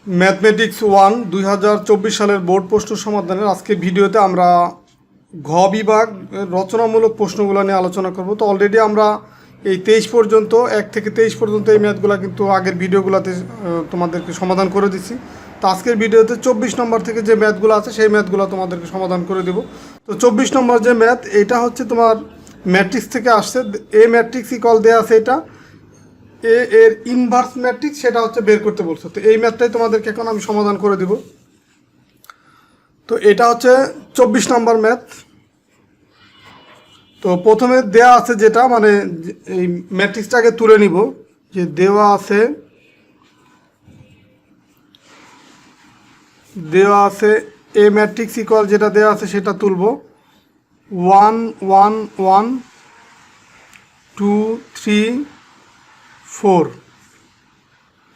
Mathematics 1 2024 সালের board প্রশ্ন সমাধানের আজকের ভিডিওতে আমরা ঘ বিভাগ রচনামূলক প্রশ্নগুলো নিয়ে আলোচনা করব। তো অলরেডি আমরা এই 23 পর্যন্ত 1 থেকে 23 পর্যন্ত এই ম্যাথগুলো কিন্তু আগের ভিডিওগুলোতে তোমাদেরকে সমাধান করে দিচ্ছি। তো আজকের ভিডিওতে 24 নম্বর থেকে যে ম্যাথগুলো আছে সেই ম্যাথগুলো তোমাদেরকে সমাধান করে দেব। তো 24 নম্বর যে ম্যাথ, এটা হচ্ছে তোমার ম্যাট্রিক্স থেকে আসছে। এ ম্যাট্রিক্স ইকুয়াল দেওয়া আছে, এটা এ এর ইনভার্স ম্যাট্রিক্স সেটা হচ্ছে বের করতে বলছো। তো এই ম্যাথটাই তোমাদেরকে এখন আমি সমাধান করে দিব। তো এটা হচ্ছে 24 নম্বর ম্যাথ। তো প্রথমে দেয়া আছে যেটা, মানে এই ম্যাট্রিক্সটাকে তুলে নিব, যে দেওয়া আছে এ ম্যাট্রিক্স ইকুয়াল যেটা দেওয়া আছে সেটা তুলব 1 1 1 2 3 4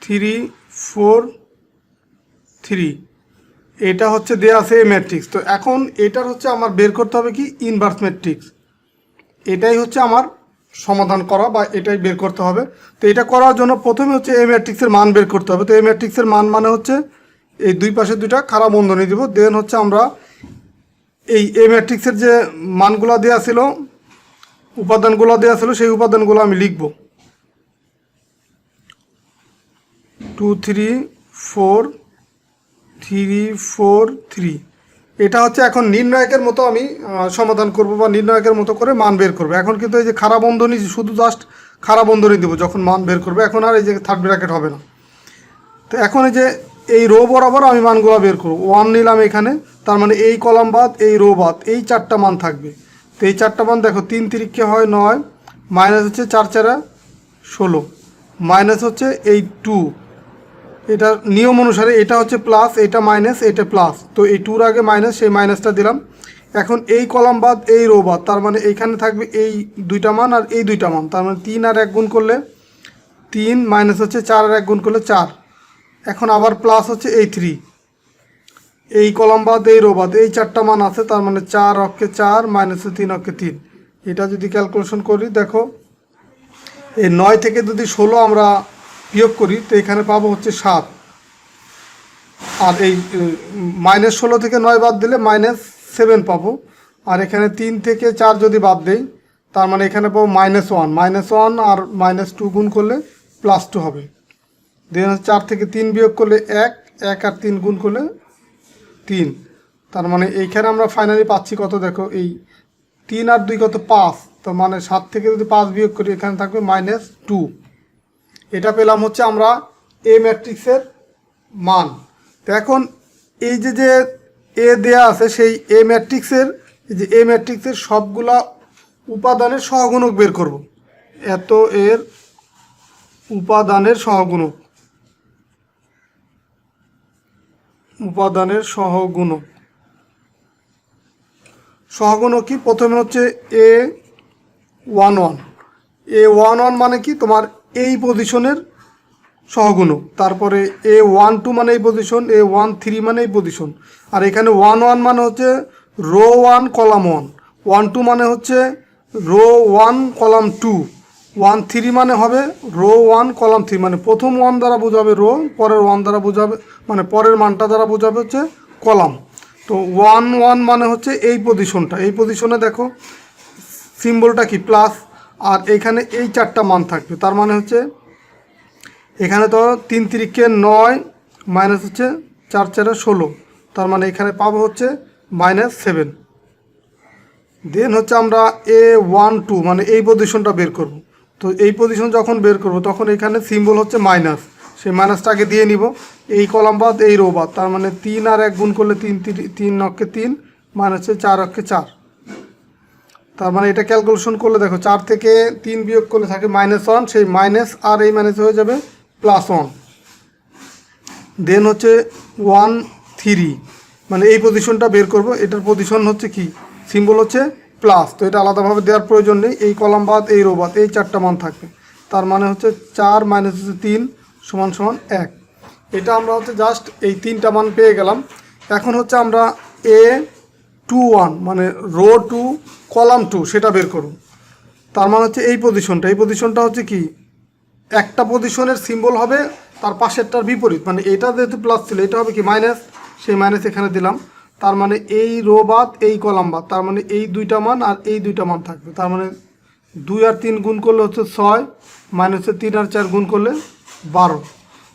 3 4 3, এটা হচ্ছে দেওয়া আছে এ ম্যাট্রিক্স। তো এখন এটার হচ্ছে আমার বের করতে হবে কি ইনভার্স ম্যাট্রিক্স। এটাই হচ্ছে আমার সমাধান করা বা এটাই বের করতে হবে। তো এটা করার জন্য প্রথমে হচ্ছে এ ম্যাট্রিক্সের মান বের করতে হবে। তো এ ম্যাট্রিক্সের মান মানে হচ্ছে এই দুই পাশে দুইটা খাড়া বন্ধনী দিব। দেন হচ্ছে আমরা এই এ ম্যাট্রিক্সের যে মানগুলো দেওয়া ছিল, উপাদানগুলো দেওয়া ছিল, সেই উপাদানগুলো আমি লিখব 2 3 4 3 4 3। এটা হচ্ছে এখন নির্ণায়কের মতো আমি সমাধান করব বা নির্ণায়কের মতো করে মান বের করব। এখন কিন্তু এই যে খাড়া বন্ধনী, শুধু জাস্ট খাড়া বন্ধনী দেবো যখন মান বের করবে, এখন আর এই যে থার্ড ব্র্যাকেট হবে না। তো এখন এই যে এই রো বরাবর আমি মানগুলো বের করব। 1 নিলাম এখানে, তার মানে এই কলাম বাদ এই রো বাদ এই চারটা মান থাকবে। তো এই চারটা মান দেখো, 3 3 হয় 9, মাইনাস হচ্ছে 4 4 16, মাইনাস হচ্ছে এই 2, এটা নিয়ম অনুসারে এটা হচ্ছে প্লাস, এটা মাইনাস, এটা প্লাস। তো এই 2-র আগে মাইনাস, সেই মাইনাসটা দিলাম। এখন এই কলাম বাদ এই রো বাদ, তার মানে এইখানে থাকবে এই দুইটা মান আর এই দুইটা মান, তার মানে 3 আর 1 গুণ করলে 3, মাইনাস হচ্ছে 4 আর 1 গুণ করলে 4। এখন আবার প্লাস হচ্ছে এই 3, এই কলাম বাদ এই রো বাদ এই চারটা মান আছে, তার মানে 4 অক্ষে 4, মাইনাস 3 অক্ষে 3। এটা যদি ক্যালকুলেশন করি, দেখো এই 9 থেকে যদি 16 আমরা বিয়োগ করি, তো এখানে পাবো হচ্ছে 7। আর এই -16 থেকে 9 বাদ দিলে -7 পাবো। আর এখানে 3 থেকে 4 যদি বাদ দেই, তার মানে এখানে পাবো -1 আর -2 গুণ করলে +2 হবে। দেন 4 থেকে 3 বিয়োগ করলে 1 আর 3 গুণ করলে 3। তার মানে এইখানে আমরা ফাইনালি পাচ্ছি কত, দেখো এই 3 আর 2 কত 5, তো মানে 7 থেকে যদি 5 বিয়োগ করি এখানে থাকবে -2। এটা পেলাম হচ্ছে আমরা এ ম্যাট্রিক্সের মান। তো এখন এই যে এ দেয়া আছে, সেই এ ম্যাট্রিক্সের সবগুলা উপাদানের সহগুণক বের করব। এত এর উপাদানের সহগুণক কি, প্রথমে হচ্ছে A11 মানে কি তোমার এই পজিশনের সহগুণক, তারপরে A12 মানে এই পজিশন, A13 মানে এই পজিশন, আর এখানে 11 মানে হচ্ছে রো 1 কলাম 1, 12 মানে হচ্ছে রো 1 কলাম 2, 13 মানে হবে রো 1 কলাম 3। মানে প্রথম 1 দ্বারা বোঝাবে রো, পরের 1 দ্বারা বোঝাবে, মানে পরের মানটা দ্বারা বোঝাবে হচ্ছে কলাম। তো 1 মানে হচ্ছে এই পজিশনটা, এই পজিশনে দেখো সিম্বলটা কি প্লাস, আর এখানে এই চারটা মান থাকবে। তার মানে হচ্ছে এখানে তো 3 3 9, মাইনাস হচ্ছে 4 4 16, তার মানে এখানে পাবো হচ্ছে -7। দেন হচ্ছে আমরা A12 মানে এই পজিশনটা বের করব। তো এই পজিশন যখন বের করব তখন এখানে সিম্বল হচ্ছে মাইনাস, সেই মাইনাসটাকে দিয়ে নিব এই কলাম বাদ এই রো বাদ, তার মানে 3 আর 1 গুণ করলে 3 অক্ষে 3, মাইনাস 4 অক্ষে 4। তার মানে এটা ক্যালকুলেশন করলে দেখো 4 থেকে 3 বিয়োগ করলে থাকে -1, সেই মাইনাস আর এই মাইনাস হয়ে যাবে +1। দেন হচ্ছে 1 3 মানে এই পজিশনটা বের করব, এটার পজিশন হচ্ছে কি সিম্বল হচ্ছে প্লাস। তো এটা আলাদাভাবে দেওয়ার প্রয়োজন নেই, এই কলাম বাদ এই রো বাদ এই চারটা মান থাকবে। তার মানে হচ্ছে 4 মাইনাস 3 সমান 1। এটা আমরা হচ্ছে জাস্ট এই তিনটা মান পেয়ে গেলাম। এখন হচ্ছে আমরা A21 মানে রো 2 কলাম 2 সেটা বের করব। তার মানে হচ্ছে এই পজিশনটা হচ্ছে কি একটা পজিশনের সিম্বল হবে তার পাশেরটার বিপরীত, মানে এটা যেহেতু প্লাস ছিল এটা হবে কি মাইনাস, সেই মাইনাস এখানে দিলাম। তার মানে এই রো বাদ এই কলাম বাদ, তার মানে এই দুইটা মান আর এই দুইটা মান থাকবে। তার মানে 2 আর 3 গুণ করলে হচ্ছে 6, মাইনাসে 3 আর 4 গুণ করলে 12।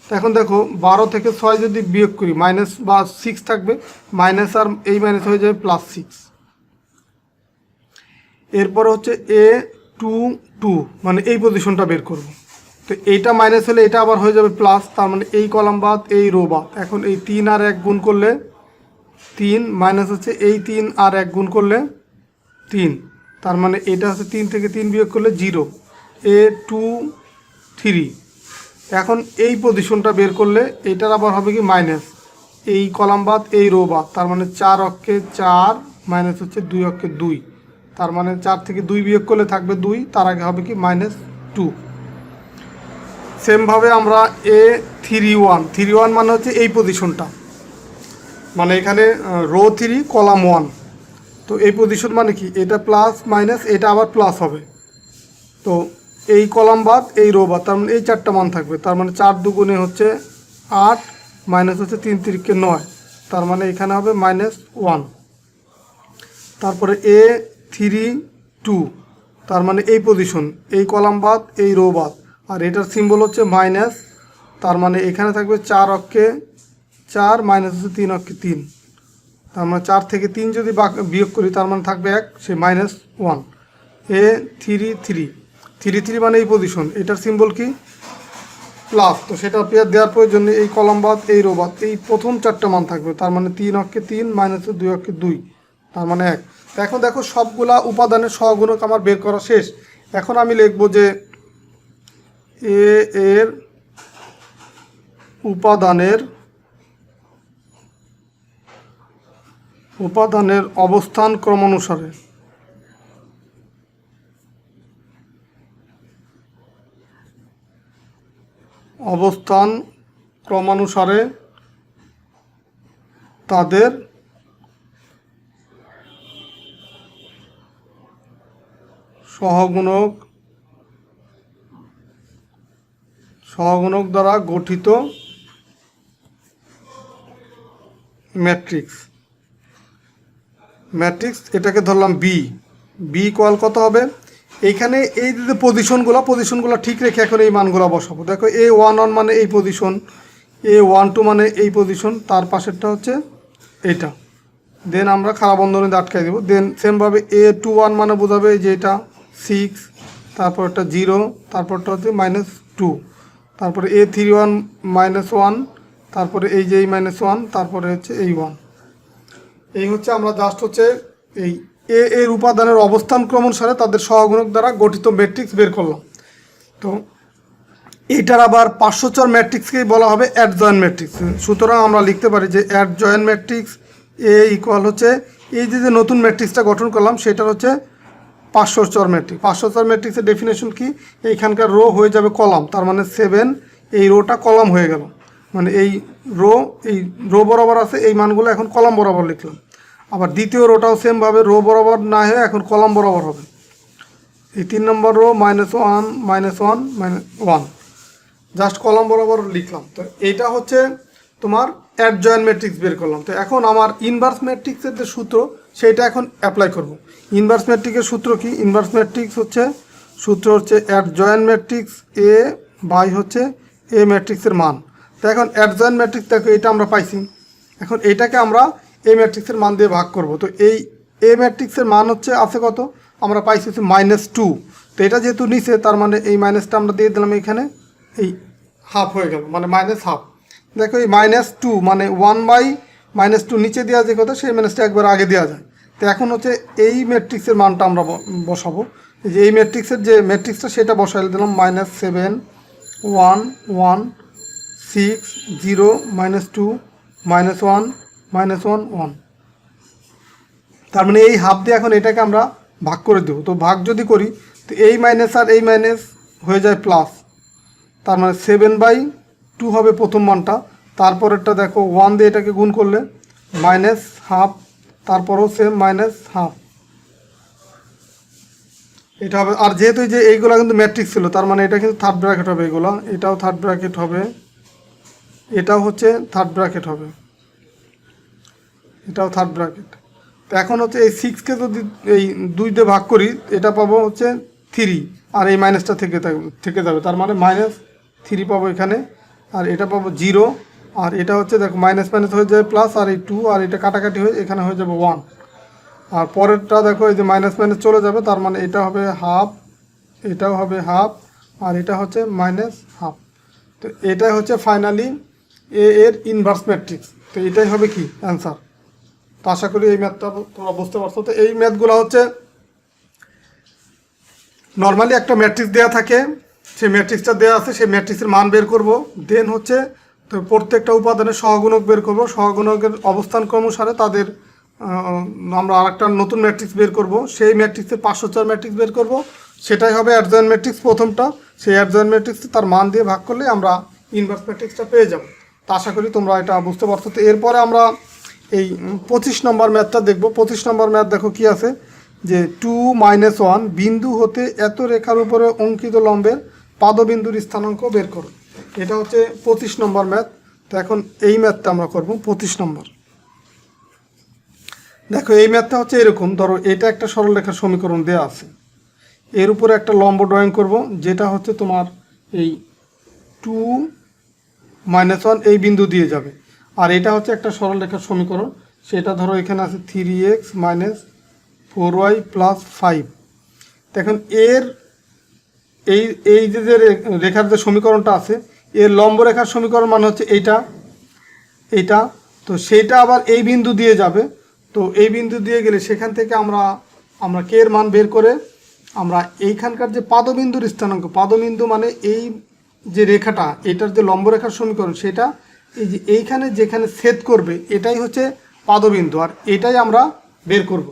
তো এখন দেখো 12 থেকে 6 যদি বিয়োগ করি মাইনাস বা 6 থাকবে, মাইনাস আর এই মাইনাস হয়ে যাবে +6। এরপরে হচ্ছে A22, মানে এই পজিশনটা বের করব। তো এইটা মাইনাস হলে এটা আবার হয়ে যাবে প্লাস, তার মানে এই কলাম বাদ এই রো বাদ। এখন এই 3 আর 1 গুণ করলে 3, মাইনাস হচ্ছে এই 3 আর 1 গুণ করলে 3, তার মানে এটা হচ্ছে 3 থেকে 3 বিয়োগ করলে 0, A23। এখন এই পজিশনটা বের করলে এটার আবার হবে কি মাইনাস, এই কলাম বাদ এই রো বাদ, তার মানে 4 অক্ষে 4, মাইনাস হচ্ছে 2 অক্ষে 2, তার মানে 4 থেকে 2 বিয়োগ করলে থাকবে 2, তার আগে হবে কি -2। সেমভাবে আমরা A31 মানে হচ্ছে এই পজিশনটা, মানে এখানে রো 3 কলাম 1। তো এই পজিশন মানে কি, এটা প্লাস মাইনাস এটা আবার প্লাস হবে। তো এই কলাম বাদ এই রো বাদ, তার মানে এই 4টা মান থাকবে। তার মানে 4 দুগুণে হচ্ছে 8, মাইনাস হচ্ছে 3 তিরিকে 9, তার মানে এখানে হবে -1। তারপরে A32, তার মানে এই পজিশন, এই কলাম বাদ এই রো বাদ, আর এটার সিম্বল হচ্ছে মাইনাস, তার মানে এখানে থাকবে 4 অক্ষে 4, মাইনাস হচ্ছে 3 অক্ষে 3, তার মানে 4 থেকে 3 যদি বিয়োগ করি তার মানে থাকবে 1, সে -1। A33 মানে এই পজিশন, এটার সিম্বল কি প্লাস, তো সেটা পেয়ার দেওয়ার প্রয়োজন নেই। এই কলাম বাদ এই রো বাদ, এই প্রথম 4টা মান থাকবে, তার মানে 3 অক্ষে 3, মাইনাস 2 অক্ষে 2, তার মানে 1। তো এখন দেখো সবগুলা উপাদানের সহগুণক আমার বের করা শেষ। এখন আমি লিখব যে এ এর উপাদানের অবস্থান ক্রমানুসারে তাদের সহগুণক দ্বারা গঠিত ম্যাট্রিক্স, এটাকে ধরলাম বি ইকুয়াল কত হবে, এইখানে এই যে পজিশনগুলো ঠিক রেখে এখন এই মানগুলো বসাবো। দেখো A11 মানে এই পজিশন, A12 মানে এই পজিশন, তার পাশেরটা হচ্ছে এইটা, দেন আমরা খাড়া বন্ধনীতে আটকাই দেবো। দেন সেমভাবে A21 মানে বোঝাবে যে এটা 6, তারপরটা 0, তারপরটা হচ্ছে -2, তারপরে A31 -1, তারপরে এই যে এই -1, তারপরে হচ্ছে এই 1। এই হচ্ছে আমরা জাস্ট হচ্ছে এই এর উপাদানের অবস্থান ক্রম অনুসারে তাদের সহগুণক দ্বারা গঠিত ম্যাট্রিক্স বের করলাম। তো এইটার আবার পার্শ্বচর ম্যাট্রিক্সকেই বলা হবে অ্যাডজয়েন্ট ম্যাট্রিক্স। সুতরাং আমরা লিখতে পারি যে অ্যাডজয়েন্ট ম্যাট্রিক্স এ ইকুয়াল হচ্ছে এই যে নতুন ম্যাট্রিক্সটা গঠন করলাম সেটা হচ্ছে পার্শ্বচর ম্যাট্রিক্স। পার্শ্বচর ম্যাট্রিক্সের ডেফিনেশন কি, এইখানকার রো হয়ে যাবে কলাম, তার মানে 7, এই রোটা কলাম হয়ে গেল, মানে এই রো বরাবর আছে এই মানগুলো এখন কলাম বরাবর লিখলাম। আবার দ্বিতীয় রোটাও সেমভাবে রো বরাবর না হয়ে এখন কলাম বরাবর হবে। এই 3 নম্বর রো -1 -1 জাস্ট কলাম বরাবর লিখলাম। তো এইটা হচ্ছে তোমার অ্যাডজয়েন্ট ম্যাট্রিক্স বের করলাম। তো এখন আমার ইনভার্স ম্যাট্রিক্সের যে সূত্র সেইটা এখন অ্যাপ্লাই করব। ইনভার্স ম্যাট্রিক্সের সূত্র কি, ইনভার্স ম্যাট্রিক্স হচ্ছে সূত্র হচ্ছে অ্যাডজয়েন্ট ম্যাট্রিক্স এ বাই হচ্ছে এ ম্যাট্রিক্সের মান। তো এখন অ্যাডজয়েন্ট ম্যাট্রিক্স দেখো এটা আমরা পাইছি, এখন এইটাকে আমরা এ ম্যাট্রিক্সের মান দিয়ে ভাগ করব। তো এই এ ম্যাট্রিক্সের মান হচ্ছে আছে কত, আমরা পাইছি হচ্ছে -2। তো এটা যেহেতু নিচে তার মানে এই মাইনাসটা আমরা দিয়ে দিলাম এখানে, এই হাফ হয়ে গেল মানে -1/2। দেখো এই -2 মানে 1/-2 নিচে দেওয়া যে কথা সেই মাইনাসটা একবার আগে দেওয়া যায়। তো এখন হচ্ছে এই ম্যাট্রিক্সের মানটা আমরা বসাবো, যে এই ম্যাট্রিক্সের যে ম্যাট্রিক্সটা সেটা বসাই দিলাম -7 1 1 6 0 -2 -1 -1 1। তার মানে এই হাফ দিয়ে এখন এটাকে আমরা ভাগ করে দেবো। তো ভাগ যদি করি তো এই মাইনাস আর এই মাইনাস হয়ে যায় প্লাস, তার মানে 7/2 হবে প্রথম মানটা। তারপরেরটা দেখো 1 দিয়ে এটাকে গুণ করলে -1/2, তারপরেও সেম -1/2 এটা হবে। আর যেহেতু যে এইগুলো কিন্তু ম্যাট্রিক্স ছিল তার মানে এটা কিন্তু থার্ড ব্র্যাকেট হবে, এগুলো এটাও থার্ড ব্র্যাকেট হবে, এটাও হচ্ছে থার্ড ব্র্যাকেট হবে, এটাও থার্ড ব্র্যাকেট। তো এখন হচ্ছে এই 6কে যদি এই 2 দিয়ে ভাগ করি, এটা পাবো হচ্ছে 3, আর এই মাইনাসটা থেকে যাবে, তার মানে -3 পাবো এখানে, আর এটা পাবো 0, আর এটা হচ্ছে দেখো মাইনাস মাইনাস হয়ে যাবে প্লাস, আর এই 2 আর এটা কাটাকাটি হয়ে এখানে হয়ে যাবে 1, আর পরেরটা দেখো এই যে মাইনাস মাইনাস চলে যাবে, তার মানে এটা হবে হাফ, এটাও হবে হাফ, আর এটা হচ্ছে -1/2। তো এটাই হচ্ছে ফাইনালি এর ইনভার্স ম্যাট্রিক্স। তো এটাই হবে কি অ্যান্সার। তো আশা করি এই ম্যাথটা তোমরা বুঝতে পারছো। তো এই ম্যাথগুলো হচ্ছে নর্মালি একটা ম্যাট্রিক্স দেওয়া থাকে, সেই ম্যাট্রিক্সটা দেওয়া আছে, সেই ম্যাট্রিক্সের মান বের করব, দেন হচ্ছে তো প্রত্যেকটা উপাদানের সহগুণক বের করব, সহগুণকের অবস্থান ক্রমানুসারে তাদের আমরা আরেকটা নতুন ম্যাট্রিক্স বের করব, সেই ম্যাট্রিক্সের 504 ম্যাট্রিক্স বের করব, সেটাই হবে অ্যাডজয়েন্ট ম্যাট্রিক্স প্রথমটা। সেই অ্যাডজয়েন্ট ম্যাট্রিক্সে তার মান দিয়ে ভাগ করলে আমরা ইনভার্স ম্যাট্রিক্সটা পেয়ে যাব। তো আশা করি তোমরা এটা বুঝতে পারছো। তো এরপরে আমরা এই 25 নম্বর ম্যাথটা দেখব। 25 নম্বর ম্যাথ দেখো কি আছে, যে 2 - 1 বিন্দু হতে এত রেখার উপরে অঙ্কিত লম্বের পাদবিন্দুর স্থানাঙ্ক বের করো। এটা হচ্ছে 25 নম্বর ম্যাথ। তো এখন এই ম্যাথটা আমরা করব 25 নম্বর। দেখো এই ম্যাথটা হচ্ছে এরকম, ধরো এটা একটা সরলরেখার সমীকরণ দেওয়া আছে, এর উপরে একটা লম্ব ড্রয়িং করব, যেটা হচ্ছে তোমার এই 2 - 1 এই বিন্দু দিয়ে যাবে, আর এটা হচ্ছে একটা সরলরেখার সমীকরণ, সেটা ধরো এখানে আছে 3x - 4y + 5। দেখুন এর এই এই যে রেখার যে সমীকরণটা আছে, এর লম্ব রেখার সমীকরণ মানে হচ্ছে এইটা। তো সেইটা আবার এই বিন্দু দিয়ে যাবে, তো এই বিন্দু দিয়ে গেলে সেখান থেকে আমরা কে এর মান বের করে আমরা এইখানকার যে পাদবিন্দুর স্থানাঙ্ক, পাদবিন্দু মানে এই যে রেখাটা, এটার যে লম্ব রেখার সমীকরণ, সেটা এই যে এইখানে যেখানে ছেদ করবে এটাই হচ্ছে পাদবিন্দু, আর এটাই আমরা বের করব।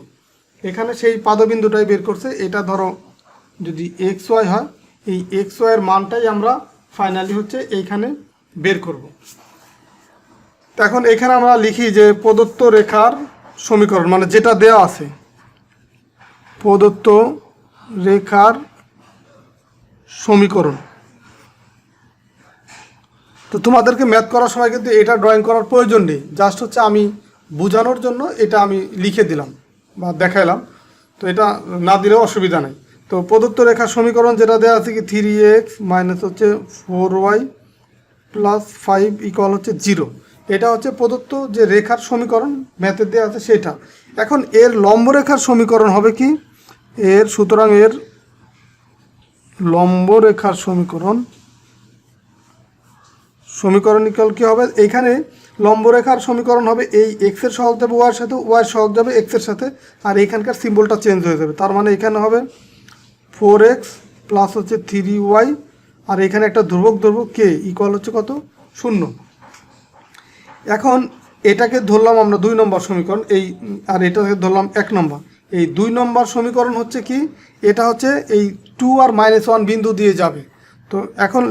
এখানে সেই পাদবিন্দুটাই বের করছে। এটা ধরো যদি xy হয়, এই xy এর মানটাই আমরা ফাইনালি হচ্ছে এইখানে বের করব। তো এখন এখানে আমরা লিখি যে প্রদত্ত রেখার সমীকরণ, মানে যেটা দেয়া আছে, প্রদত্ত রেখার সমীকরণ। তো তোমাদেরকে ম্যাথ করার সময় কিন্তু এটা ড্রয়িং করার প্রয়োজন নেই, জাস্ট হচ্ছে আমি বোঝানোর জন্য এটা আমি লিখে দিলাম বা দেখাইলাম। তো এটা না দিলেও অসুবিধা নেই। তো প্রদত্ত রেখার সমীকরণ যেটা দেওয়া আছে কি 3x - হচ্ছে 4y + 5 = 0। এটা হচ্ছে প্রদত্ত যে রেখার সমীকরণ ম্যাথের দেওয়া আছে সেটা। এখন এর লম্ব রেখার সমীকরণ হবে কি, সুতরাং এর লম্ব রেখার সমীকরণ কি হবে, এইখানে লম্ব রেখার সমীকরণ হবে এই এক্সের সহগ যাবে ওয়াইয়ের সাথে, ওয়াইয়ের সহগ যাবে এক্সের সাথে, আর এইখানকার সিম্বলটা চেঞ্জ হয়ে যাবে। তার মানে এখানে হবে 4x + হচ্ছে 3y, আর এখানে একটা ধ্রুবক কে = হচ্ছে কত, 0। এখন এটাকে ধরলাম আমরা 2 নম্বর সমীকরণ, আর এটাকে ধরলাম 1 নম্বর। এই 2 নম্বর সমীকরণ হচ্ছে কি, এটা হচ্ছে এই 2 আর -1 বিন্দু দিয়ে যাবে। তো এখন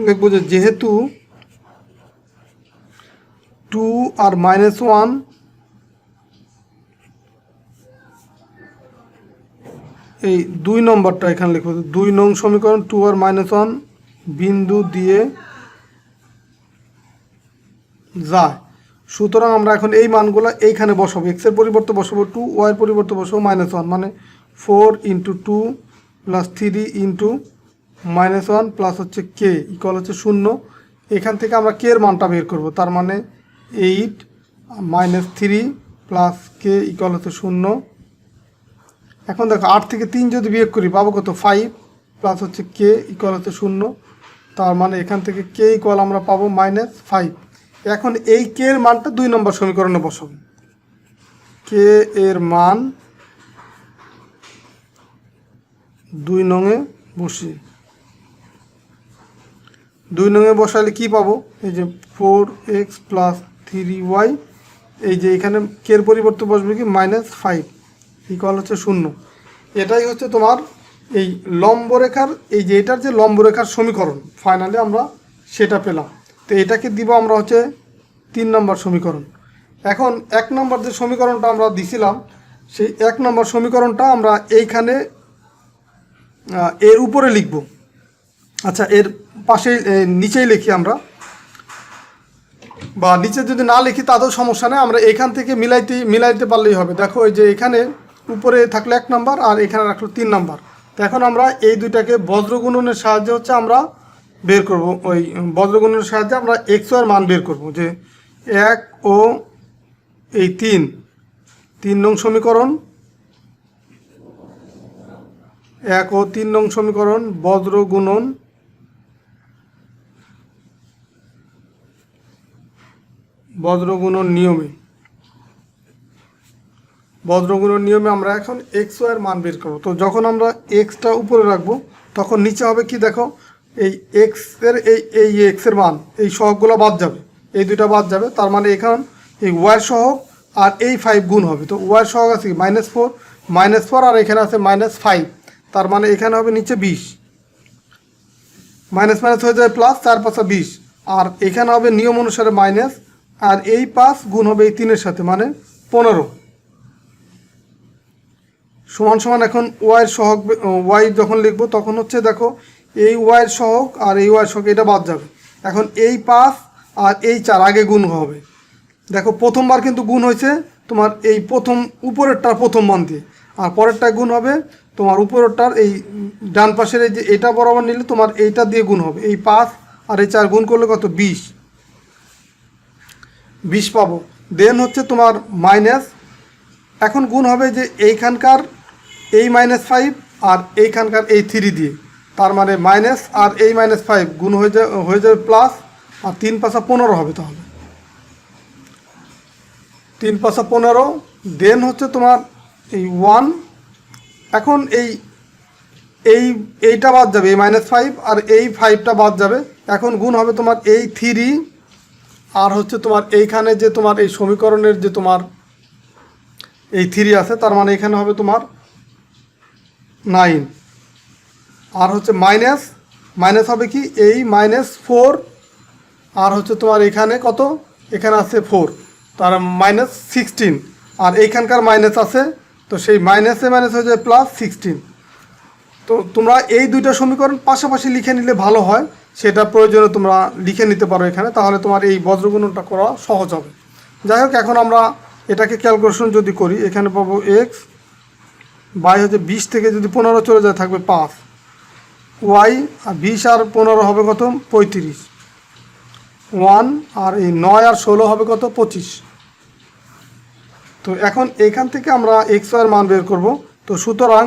দেখব যে যেহেতু 2 আর -1 এই 2 নম্বরটা এখানে লিখব, 2 নং সমীকরণ 2 আর -1 বিন্দু দিয়ে যায়। সুতরাং আমরা এখন এই মানগুলো এইখানে বসাবো, এক্সের পরিবর্তে বসাবো 2, ওয়াইয়ের পরিবর্তে বসাবো -1, মানে 4 × 2 + 3 × -1 প্লাস হচ্ছে কে = হচ্ছে 0। এখান থেকে আমরা কে এর মানটা বের করব, তার মানে 8 - 3 + কে = হচ্ছে 0। এখন দেখো 8 থেকে 3 যদি বিয়োগ করি পাবো কত, 5 প্লাস হচ্ছে কে = হচ্ছে 0। তার মানে এখান থেকে কে = আমরা পাবো -5। এখন এই কে এর মানটা 2 নম্বর সমীকরণে বসাবো, কে এর মান 2 নংয়ে বসি। 2 নংয়ে বসালে কি পাবো, এই যে 4x + 3y, এই যে এখানে কে এর পরিবর্তে বসবে কি -5 = হচ্ছে 0। এটাই হচ্ছে তোমার এই লম্ব রেখার, এই যে এটার যে লম্ব রেখার সমীকরণ, ফাইনালি আমরা সেটা পেলাম। তো এটাকে দিব আমরা হচ্ছে 3 নম্বর সমীকরণ। এখন 1 নম্বর যে সমীকরণটা আমরা দিছিলাম, সেই 1 নম্বর সমীকরণটা আমরা এইখানে এর উপরে লিখব। আচ্ছা, এর পাশে নিচেই লিখি আমরা, বা নিচে যদি না লিখি তাতেও সমস্যা নেই, আমরা এখান থেকে মিলাইতে পারলেই হবে। দেখো এই যে এখানে উপরে থাকলো 1 নাম্বার আর এখানে রাখলো 3 নাম্বার। তো এখন আমরা এই দুইটাকে বজ্রগুণনের সাহায্যে হচ্ছে আমরা বের করব। ওই বজ্রগুণনের সাহায্যে আমরা এক্স ওয়াই এর মান বের করব, যে 1 ও এই 3 নং সমীকরণ, 1 ও 3 নং সমীকরণ বজ্রগুণন নিয়মে আমরা এখন এক্স ওয়াই এর মান বের করব। তো যখন আমরা এক্সটা উপরে রাখবো তখন নিচে হবে কি, দেখো এই এক্স এর এই এক্স এর মান, এই সহগগুলো বাদ যাবে, এই দুইটা বাদ যাবে। তার মানে এখন এই ওয়াই সহগ আর এই 5 গুণ হবে। তো ওয়াই সহগ আছে -4 আর এখানে আছে -5, তার মানে এখানে হবে নিচে 20, মাইনাস মাইনাস হয়ে যায় প্লাস, 4 5 20, আর এখানে হবে নিয়ম অনুসারে মাইনাস, আর এই 5 গুণ হবে এই 3 এর সাথে, মানে 15 সমান সমান। এখন ওয়াইয়ের সহগ, ওয়াই যখন লিখবো তখন হচ্ছে দেখো এই ওয়াইয়ের সহগ আর এই ওয়াইয়ের সহগ এটা বাদ যাবে। এখন এই 5 আর এই 4 আগে গুণ হবে। দেখো প্রথমবার কিন্তু গুণ হয়েছে তোমার এই উপরেরটার প্রথম মান দিয়ে, আর পরেরটা গুণ হবে তোমার উপরেরটার এই ডান পাশের এই যে এটা বরাবর নিলে তোমার এইটা দিয়ে গুণ হবে। এই 5 আর এই 4 গুণ করলে কত, 20 পাবো। দেন হচ্ছে তোমার মাইনাস, এখন গুণ হবে যে এইখানকার এই -5 আর এইখানকার এই 3 দিয়ে, তার মানে মাইনাস আর এই -5 গুণ হয়ে যাবে প্লাস, আর 3 5 15 হবে। তাহলে 3 5 15, দেন হচ্ছে তোমার এই 1, এখন এইটা বাদ যাবে, এই -5 আর এই 5টা বাদ যাবে। এখন গুণ হবে তোমার এই 3 আর হচ্ছে তোমার এইখানে যে তোমার এই সমীকরণের যে তোমার এই 3 আছে, তার মানে এখানে হবে তোমার 9, আর হচ্ছে মাইনাস হবে কি এই -4, আর হচ্ছে তোমার এখানে কত, এখানে আছে 4, তার -16, আর এইখানকার মাইনাস আছে, তো সেই মাইনাসে মাইনাস হয়ে যায় +16। তো তোমরা এই দুইটা সমীকরণ পাশাপাশি লিখে নিলে ভালো হয়, সেটা প্রয়োজনে তোমরা লিখে নিতে পারো এখানে, তাহলে তোমার এই বজ্রগুণনটা করা সহজ হবে। যাই হোক, এখন আমরা এটাকে ক্যালকুলেশন যদি করি, এখানে পাবো এক্স বাই হচ্ছে 20 থেকে যদি 15 চলে যায় থাকবে 5, ওয়াই আর 20 আর 15 হবে কত, 35, 1 আর এই 9 আর 16 হবে কত, 25। তো এখন এখান থেকে আমরা এক্স ওয়াই এর মান বের করব। তো সুতরাং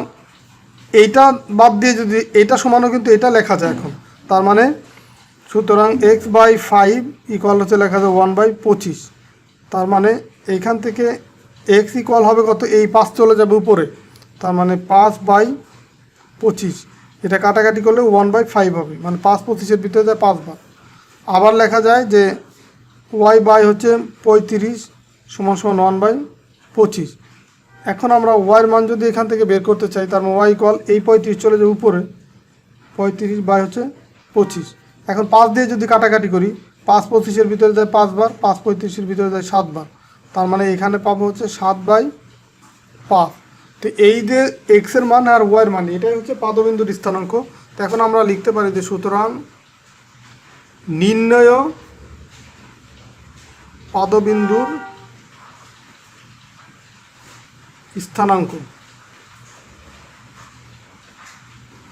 এইটা বাদ দিয়ে যদি এটা সমানও কিন্তু এটা লেখা যায় এখন, তার মানে সুতরাং x/5 ইকুয়াল হচ্ছে লেখা যায় 1/25, তার মানে এইখান থেকে x ইকুয়াল হবে কত, এই 5 চলে যাবে উপরে, তার মানে 5/25, এটা কাটাকাটি করলে 1/5 হবে, মানে 5 25-এর ভিতরে যায় 5 বার। আবার লেখা যায় যে y হচ্ছে 35 সমান 1/25। এখন আমরা ওয়াইয়ের মান যদি এখান থেকে বের করতে চাই, তার মানে ওয়াই ইকুয়াল এই 35 চলে যাবে উপরে, 35/25। এখন 5 দিয়ে যদি কাটাকাটি করি, 5 25-এর ভিতরে যায় 5 বার, 5 35-এর ভিতরে যায় 7 বার, তার মানে এখানে পাবো হচ্ছে 7/5। তো এই যে এক্সের মান আর ওয়াইয়ের মান, এটাই হচ্ছে পাদবিন্দুর স্থানাঙ্ক। তো এখন আমরা লিখতে পারি যে সুতরাং নির্ণয় পাদবিন্দুর স্থানাঙ্ক,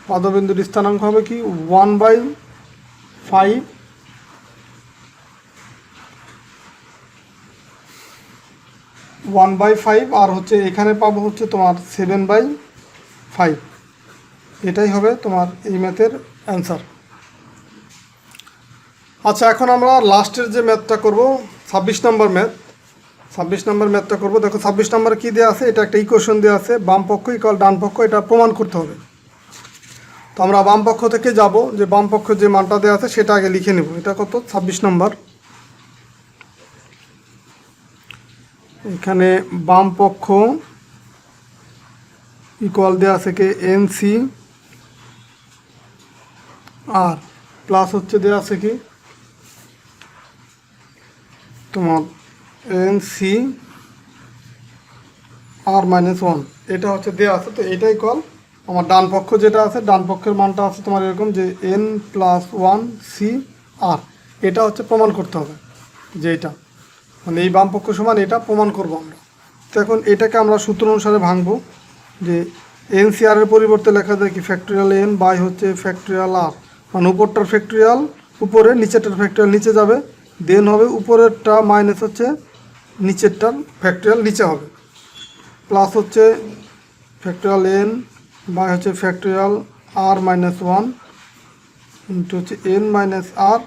পাদবিন্দুর স্থানাঙ্ক হবে কি 1/5 আর হচ্ছে এখানে পাবো হচ্ছে তোমার 7/5। এটাই হবে তোমার এই ম্যাথের অ্যান্সার। আচ্ছা, এখন আমরা লাস্টের যে ম্যাথটা করব 26 নম্বর ম্যাথটা করব। দেখো 26 নম্বরে কী দেওয়া আছে, এটা একটা ইকুয়েশন দেওয়া আছে, বাম পক্ষ ইকুয়াল ডান পক্ষ, এটা প্রমাণ করতে হবে। তো আমরা বাম পক্ষ থেকে যাব, যে বাম পক্ষ যে মানটা দেওয়া আছে সেটা আগে লিখে নেব। এটা কত, 26 নম্বর। এখানে বাম পক্ষ ইকুয়াল দেওয়া আছে কি এনসি আর প্লাস হচ্ছে দেওয়া আছে কি তোমার এনসি আর -1, এটা হচ্ছে দেওয়া আছে। তো এটাই কল আমার ডান পক্ষ যেটা আছে, ডান পক্ষের মানটা আছে তোমার এরকম যে n+1 সি আর, এটা হচ্ছে প্রমাণ করতে হবে। যে এটা মানে এই বাম পক্ষ সমান এটা প্রমাণ করব আমরা। তো এখন এটাকে আমরা সূত্র অনুসারে ভাঙবো, যে NCR এর পরিবর্তে লেখা যায় কি ফ্যাক্টরিয়াল n বাই হচ্ছে ফ্যাক্টরিয়াল r, মানে উপরটার ফ্যাক্টরিয়াল উপরে, নিচেরটার ফ্যাক্টরিয়াল নিচে যাবে, দেন হবে উপরেরটা মাইনাস হচ্ছে নিচেরটার ফ্যাক্টরিয়াল নিচে হবে, প্লাস হচ্ছে ফ্যাক্টরিয়াল n বাই হচ্ছে ফ্যাক্টরিয়াল r মাইনাস 1 ইন্টু হচ্ছে n মাইনাস r।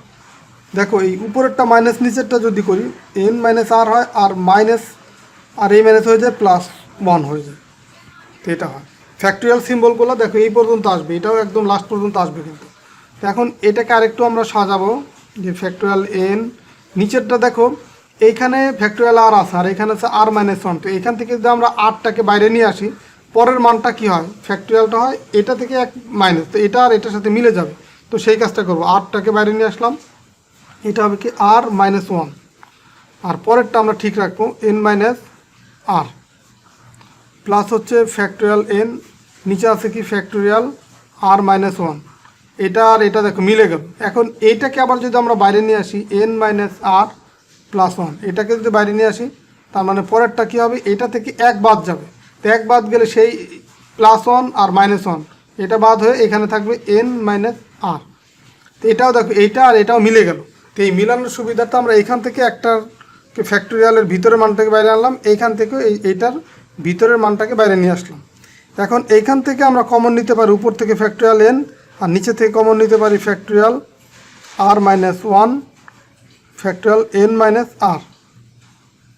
দেখো এই উপরেরটা মাইনাস নিচেরটা যদি করি n মাইনাস r হয়, আর মাইনাস আর এই মাইনাস হয়ে যায় প্লাস 1 হয়ে যায়, তো এটা হয়। ফ্যাক্টরিয়াল সিম্বলগুলো দেখো এই পর্যন্ত আসবে, এটাও একদম লাস্ট পর্যন্ত আসবে কিন্তু। তো এখন এটাকে আরেকটু আমরা সাজাবো, যে ফ্যাক্টরিয়াল n নিচেরটা দেখো এইখানে ফ্যাক্টরিয়াল r আছে আর এখানে আছে r মাইনাস 1, তো এখান থেকে যদি আমরা rটাকে বাইরে নিয়ে আসি পরের মানটা কি হয়, ফ্যাক্টরিয়ালটা হয় এটা থেকে এক মাইনাস, তো এটা আর এটার সাথে মিলে যাবে, তো সেই কাজটা করবো, rটাকে বাইরে নিয়ে আসলাম, এটা হবে কি r মাইনাস 1, আর পরেরটা আমরা ঠিক রাখবো n মাইনাস r, প্লাস হচ্ছে ফ্যাক্টরিয়াল n নিচে আছে কি ফ্যাক্টরিয়াল r মাইনাস 1, এটা আর এটা দেখো মিলে গেল। এখন এইটাকে আবার যদি আমরা বাইরে নিয়ে আসি n মাইনাস r প্লাস 1, এটাকে যদি বাইরে নিয়ে আসি তার মানে পরেরটা কী হবে, এটা থেকে এক বাদ যাবে, তো এক বাদ গেলে সেই প্লাস 1 আর মাইনাস 1 এটা বাদ হয়ে এখানে থাকবে n মাইনাস r, তো এটাও দেখো এইটা আর এটাও মিলে গেল। তো এই মিলানোর সুবিধাটা আমরা এইখান থেকে একটা ফ্যাক্টরিয়ালের ভিতরের মানটাকে বাইরে আনলাম, এইখান থেকে এইটার ভিতরের মানটাকে বাইরে নিয়ে আসলাম। এখন এইখান থেকে আমরা কমন নিতে পারি উপর থেকে ফ্যাক্টরিয়াল n, আর নিচে থেকে কমন নিতে পারি factorial r minus 1 factorial n minus r,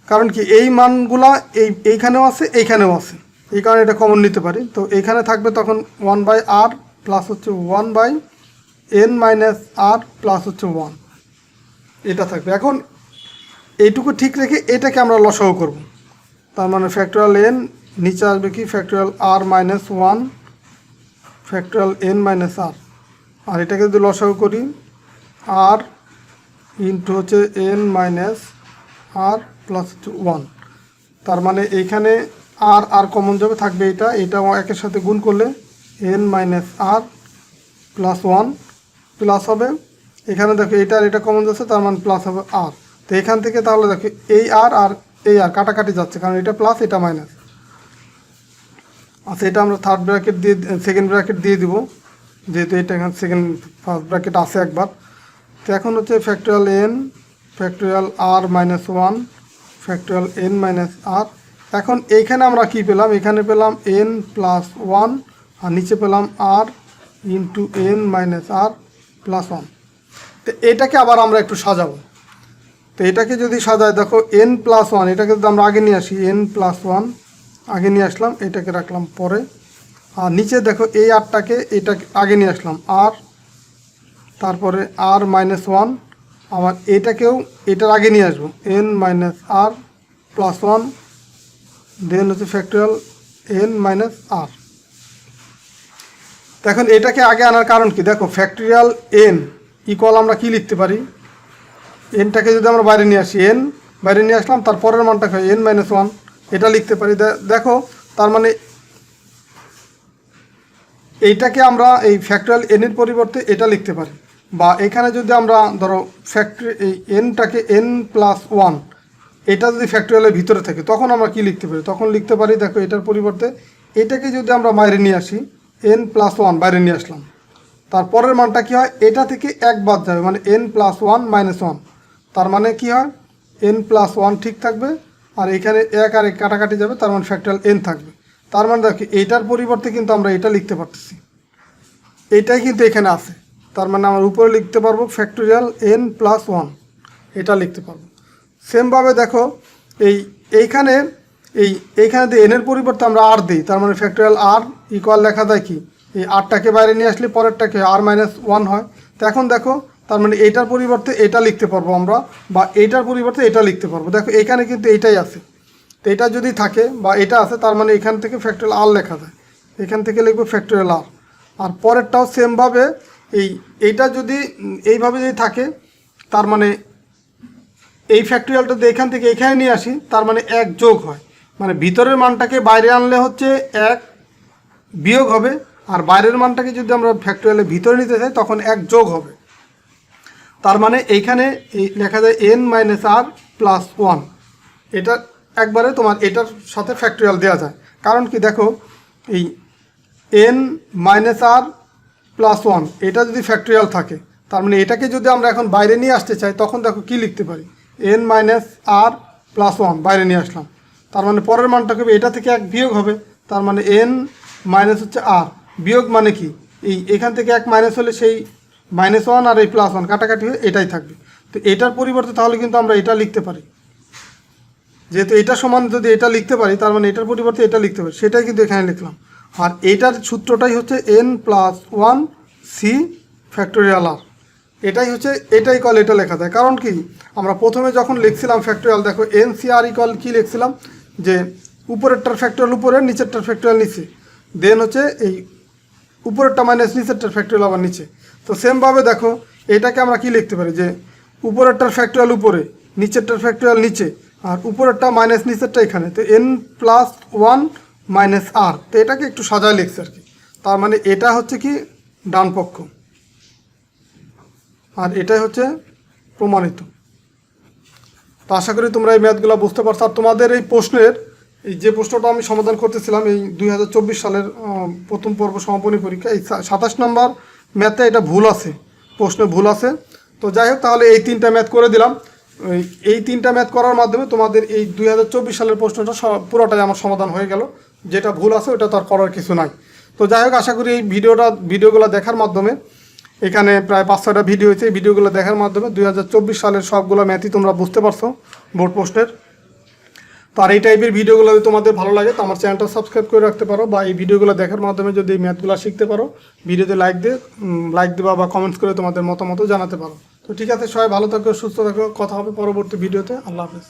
কারণ কি এই মানগুলা এইখানেও আছে এইখানেও আছে, এই কারণে এটা কমন নিতে পারি। তো এইখানে থাকবে তখন 1/r প্লাস হচ্ছে 1/n মাইনাস r প্লাস হচ্ছে 1, এটা থাকবে। এখন এইটুকু ঠিক রেখে এটাকে আমরা লসাগু করব, তার মানে ফ্যাক্টরিয়াল n নিচে আসবে কি factorial r minus 1 factorial n minus r, আর এটাকে যদি লসাগু করি r ইন্টু হচ্ছে n মাইনাস r প্লাস হচ্ছে 1, তার মানে এইখানে আর কমন যাবে, থাকবে এটাও একের সাথে গুণ করলে n minus r plus 1 plus হবে, এখানে দেখো এটা আর এটা কমন যাচ্ছে তার মানে প্লাস হবে r, তো এখান থেকে তাহলে দেখো এই আর এই আর কাটাকাটি যাচ্ছে, কারণ এটা প্লাস এটা মাইনাস। আচ্ছা, এটা আমরা থার্ড ব্র্যাকেট দিয়ে সেকেন্ড ব্র্যাকেট দিয়ে দিব, যেহেতু এটা এখানে সেকেন্ড ফার্স্ট ব্র্যাকেট আছে একবার। তো এখন হচ্ছে factorial n factorial r minus 1 factorial n minus r। এখন এইখানে আমরা কি পেলাম, এখানে পেলাম n প্লাস 1 আর নিচে পেলাম r into n minus r plus 1। তো এটাকে আবার আমরা একটু সাজাবো, তো এটাকে যদি সাজাই দেখো n প্লাস 1, এটাকে যদি আমরা আগে নিয়ে আসি n প্লাস 1 আগে নিয়ে আসলাম, এটাকে রাখলাম পরে, আর নিচে দেখো এই আরটাকে এটা আগে নিয়ে আসলাম r, তারপরে r মাইনাস 1, আবার এটাকেও এটার আগে নিয়ে আসবো n মাইনাস r প্লাস 1, দেন হচ্ছে ফ্যাক্টরিয়াল n মাইনাস r। এখন এটাকে আগে আনার কারণ কি, দেখো ফ্যাক্টরিয়াল n ইকুয়াল আমরা কি লিখতে পারি, nটাকে যদি আমরা বাইরে নিয়ে আসি n বাইরে নিয়ে আসলাম, তার পরের মানটা হয় n মাইনাস 1, এটা লিখতে পারি। দেখো তার মানে এইটাকে আমরা এই ফ্যাক্টরিয়াল n এর পরিবর্তে এটা লিখতে পারি, বা এখানে যদি আমরা ধরো এই nটাকে n প্লাস 1 এটা যদি ফ্যাক্টরিয়ালের ভিতরে থাকে তখন আমরা কি লিখতে পারি, তখন লিখতে পারি দেখো এটার পরিবর্তে এটাকে যদি আমরা বাইরে নিয়ে আসি n প্লাস 1 বাইরে নিয়ে আসলাম, তারপরের মানটা কি হয়, এটা থেকে এক বাদ যাবে, মানে n প্লাস 1 মাইনাস 1, তার মানে কি হয় n প্লাস 1 ঠিক থাকবে, আর এখানে এক আর এক কাটাকাটি যাবে, তার মানে ফ্যাক্টরিয়াল n থাকবে। তার মানে দেখো এইটার পরিবর্তে কিন্তু আমরা এটা লিখতে পারতেছি, এইটাই কিন্তু এখানে আছে, তার মানে আমরা উপরে লিখতে পারবো ফ্যাক্টরিয়াল n প্লাস 1, এটা লিখতে পারবো। সেমভাবে দেখো এইখানে দিয়ে n এর পরিবর্তে আমরা r দিই, তার মানে ফ্যাক্টরিয়াল r ইকুয়াল লেখা যায় কি, এই rটাকে বাইরে নিয়ে আসলে পরেরটাকে r মাইনাস 1 হয়। তো এখন দেখো তার মানে এইটার পরিবর্তে এটা লিখতে পারবো আমরা, বা এইটার পরিবর্তে এটা লিখতে পারবো। দেখো এইখানে কিন্তু এইটাই আছে, তো এটা যদি থাকে বা এটা আছে তার মানে এখান থেকে ফ্যাক্টরিয়াল r লেখা যায়, এখান থেকে লিখবো ফ্যাক্টরিয়াল r। আর পরেরটাও সেমভাবে এইটা যদি এইভাবে যদি থাকে তার মানে এই ফ্যাক্টরিয়ালটা যদি এখান থেকে এখানে নিয়ে আসি তার মানে এক যোগ হয়, মানে ভিতরের মানটাকে বাইরে আনলে হচ্ছে এক বিয়োগ হবে, আর বাইরের মানটাকে যদি আমরা ফ্যাক্টরিয়ালের ভিতরে নিতে চাই তখন এক যোগ হবে। তার মানে এইখানে এই লেখা যায় n মাইনাস আর প্লাস ওয়ান, এটা একবারে তোমার এটার সাথে ফ্যাক্টরিয়াল দেওয়া যায়। কারণ কি দেখো, এই n মাইনাস আর প্লাস ওয়ান এটা যদি ফ্যাক্টরিয়াল থাকে, তার মানে এটাকে যদি আমরা এখন বাইরে নিয়ে আসতে চাই, তখন দেখো কি লিখতে পারি, n মাইনাস আর প্লাস ওয়ান বাইরে নিয়ে আসলাম, তার মানে পরের মানটা হবে এটা থেকে 1 বিয়োগ হবে, তার মানে n মাইনাস হচ্ছে আর, বিয়োগ মানে কি এই এখান থেকে 1 মাইনাস হলে সেই -1 আর এই +1 কাটাকাটি হয়ে এটাই থাকবে। তো এটার পরিবর্তে তাহলে কিন্তু আমরা এটা লিখতে পারি, যেহেতু এটা সমান যদি এটা লিখতে পারি, তার মানে এটার পরিবর্তে এটা লিখতে পারি, সেটাই কিন্তু এখানে লিখলাম। আর এটার সূত্রটাই হচ্ছে n + 1 c ফ্যাক্টোরিয়াল আর, এটাই হচ্ছে এটাই কল এটা লেখা যায়। কারণ কি আমরা প্রথমে যখন লিখছিলাম ফ্যাক্টোরিয়াল, দেখো n c r ইকুয়াল কি লিখছিলাম, যে উপরেরটার ফ্যাক্টোরিয়াল উপরে, নিচেরটার ফ্যাক্টোরিয়াল নিচে, দেন হচ্ছে এই উপরেরটা মাইনাস নিচেরটার ফ্যাক্টোরিয়াল আবার নিচে। তো সেমভাবে দেখো এটাকে আমরা কি লিখতে পারি, যে উপরেরটার ফ্যাক্টোরিয়াল উপরে, নিচেরটার ফ্যাক্টোরিয়াল নিচে, আর উপরেরটা মাইনাস নিচেরটা এখানে, তো n + 1 মাইনাস আর, তো এটাকে একটু সাজায় লিখছে আর কি। তার মানে এটা হচ্ছে কি ডান পক্ষ, আর এটাই হচ্ছে প্রমাণিত। তো আশা করি তোমরা এই ম্যাথগুলো বুঝতে পারছো। আর তোমাদের এই প্রশ্নের এই যে প্রশ্নটা আমি সমাধান করতেছিলাম এই 2024 সালের প্রথম পর্ব সমাপনী পরীক্ষা, এই 27 নম্বর ম্যাথে এটা ভুল আছে, প্রশ্নে ভুল আছে। তো যাই হোক, তাহলে এই 3টা ম্যাথ করে দিলাম। এই 3টা ম্যাথ করার মাধ্যমে তোমাদের এই 2024 সালের প্রশ্নটা পুরোটাই আমার সমাধান হয়ে গেল। যেটা ভুল আছে ওটা তো আর করার কিছু নাই। তো যাই হোক, আশা করি এই ভিডিওগুলো দেখার মাধ্যমে, এখানে প্রায় 5-6টা ভিডিও হয়েছে, এই ভিডিওগুলো দেখার মাধ্যমে 2024 সালের সবগুলো ম্যাথই তোমরা বুঝতে পারছো বোর্ড প্রশ্নের। তো আর এই টাইপের ভিডিওগুলো যদি তোমাদের ভালো লাগে, তো আমার চ্যানেলটা সাবস্ক্রাইব করে রাখতে পারো, বা এই ভিডিওগুলো দেখার মাধ্যমে যদি এই ম্যাথগুলো শিখতে পারো, ভিডিওতে লাইক দেবা বা কমেন্টস করে তোমাদের মতামতও জানাতে পারো। তো ঠিক আছে, সবাই ভালো থাকো, সুস্থ থাকো, কথা হবে পরবর্তী ভিডিওতে। আল্লাহ হাফেজ।